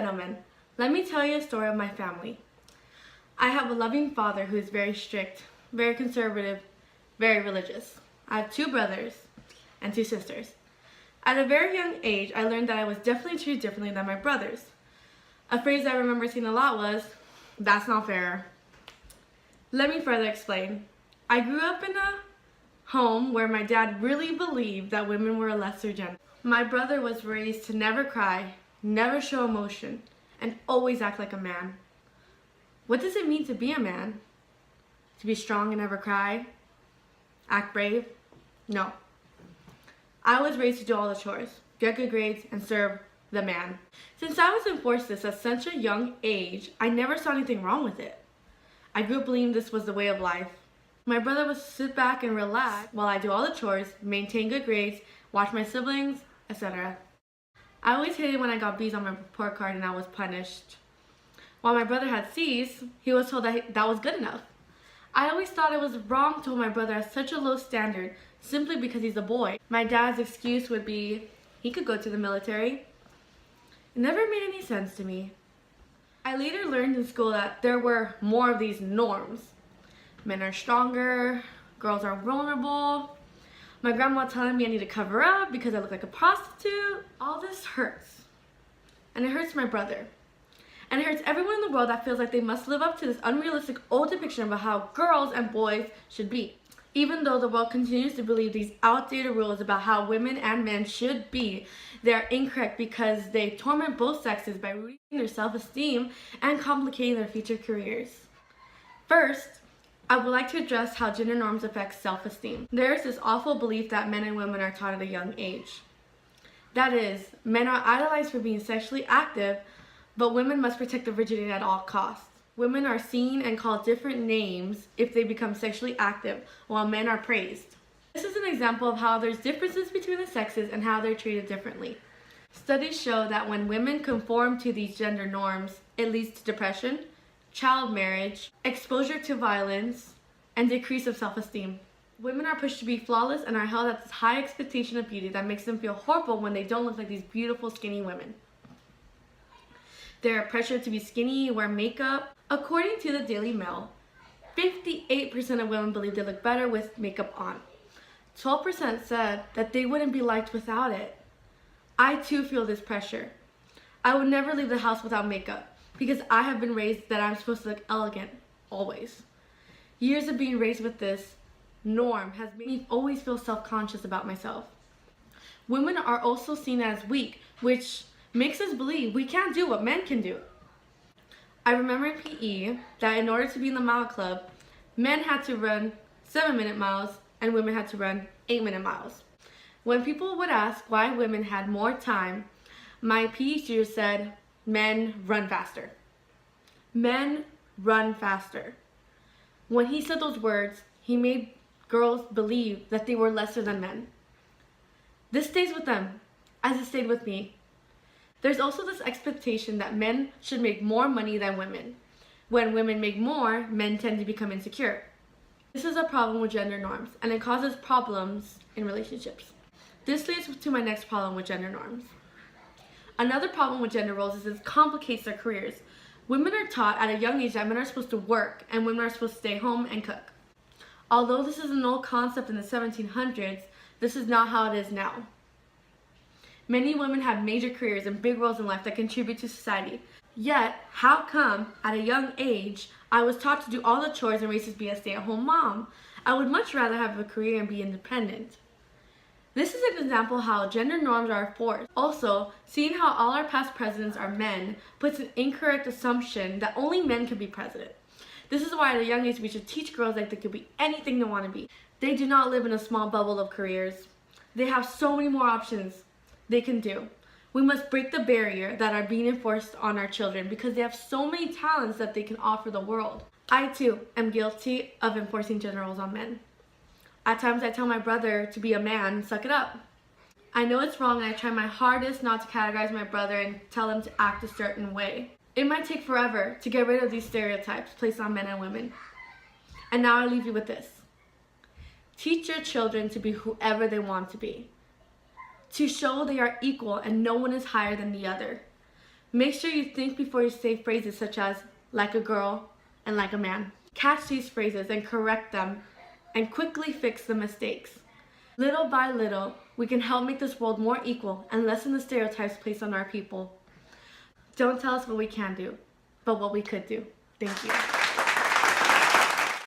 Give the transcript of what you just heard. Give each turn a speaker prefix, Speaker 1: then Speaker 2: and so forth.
Speaker 1: gentlemen, let me tell you a story of my family. I have a loving father who is very strict, very conservative, very religious. I have 2 brothers and 2 sisters. At a very young age, I learned that I was definitely treated differently than my brothers. A phrase I remember seeing a lot was, "That's not fair." Let me further explain. I grew up in a home where my dad really believed that women were a lesser gender. My brother was raised to never cry, never show emotion, and always act like a man. What does it mean to be a man? To be strong and never cry? Act brave? No. I was raised to do all the chores, get good grades, and serve the man. Since I was enforced this at such a young age, I never saw anything wrong with it. I grew up believing this was the way of life. My brother was to sit back and relax while I do all the chores, maintain good grades, watch my siblings, etc. I always hated when I got B's on my report card and I was punished. While my brother had C's, he was told that that was good enough. I always thought it was wrong to hold my brother at such a low standard simply because he's a boy. My dad's excuse would be, he could go to the military. It never made any sense to me. I later learned in school that there were more of these norms. Men are stronger, girls are vulnerable. My grandma telling me I need to cover up because I look like a prostitute. All this hurts. And it hurts my brother. And it hurts everyone in the world that feels like they must live up to this unrealistic old depiction about how girls and boys should be. Even though the world continues to believe these outdated rules about how women and men should be, they are incorrect because they torment both sexes by ruining their self-esteem and complicating their future careers. First, I would like to address how gender norms affect self-esteem. There is this awful belief that men and women are taught at a young age. That is, men are idolized for being sexually active, but women must protect their virginity at all costs. Women are seen and called different names if they become sexually active, while men are praised. This is an example of how there's differences between the sexes and how they're treated differently. Studies show that when women conform to these gender norms, it leads to depression, child marriage, exposure to violence, and decrease of self-esteem. Women are pushed to be flawless and are held at this high expectation of beauty that makes them feel horrible when they don't look like these beautiful skinny women. They are pressured to be skinny, wear makeup. According to the Daily Mail, 58% of women believe they look better with makeup on. 12% said that they wouldn't be liked without it. I too feel this pressure. I would never leave the house without makeup because I have been raised that I'm supposed to look elegant, always. Years of being raised with this norm has made me always feel self-conscious about myself. Women are also seen as weak, which makes us believe we can't do what men can do. I remember in PE that in order to be in the mile club, men had to run 7-minute miles and women had to run 8-minute miles. When people would ask why women had more time, my PE teacher said, "Men run faster." Men run faster. When he said those words, he made girls believe that they were lesser than men. This stays with them, as it stayed with me. There's also this expectation that men should make more money than women. When women make more, men tend to become insecure. This is a problem with gender norms, and it causes problems in relationships. This leads to my next problem with gender norms. Another problem with gender roles is it complicates their careers. Women are taught at a young age that men are supposed to work and women are supposed to stay home and cook. Although this is an old concept in the 1700s, this is not how it is now. Many women have major careers and big roles in life that contribute to society. Yet, how come at a young age, I was taught to do all the chores and raised to be a stay-at-home mom? I would much rather have a career and be independent. This is an example of how gender norms are enforced. Also, seeing how all our past presidents are men puts an incorrect assumption that only men can be president. This is why at a young age we should teach girls that they could be anything they want to be. They do not live in a small bubble of careers. They have so many more options they can do. We must break the barrier that are being enforced on our children because they have so many talents that they can offer the world. I too am guilty of enforcing gender roles on men. At times I tell my brother to be a man, suck it up. I know it's wrong and I try my hardest not to categorize my brother and tell him to act a certain way. It might take forever to get rid of these stereotypes placed on men and women. And now I leave you with this. Teach your children to be whoever they want to be. To show they are equal and no one is higher than the other. Make sure you think before you say phrases such as like a girl and like a man. Catch these phrases and correct them and quickly fix the mistakes. Little by little, we can help make this world more equal and lessen the stereotypes placed on our people. Don't tell us what we can do, but what we could do. Thank you.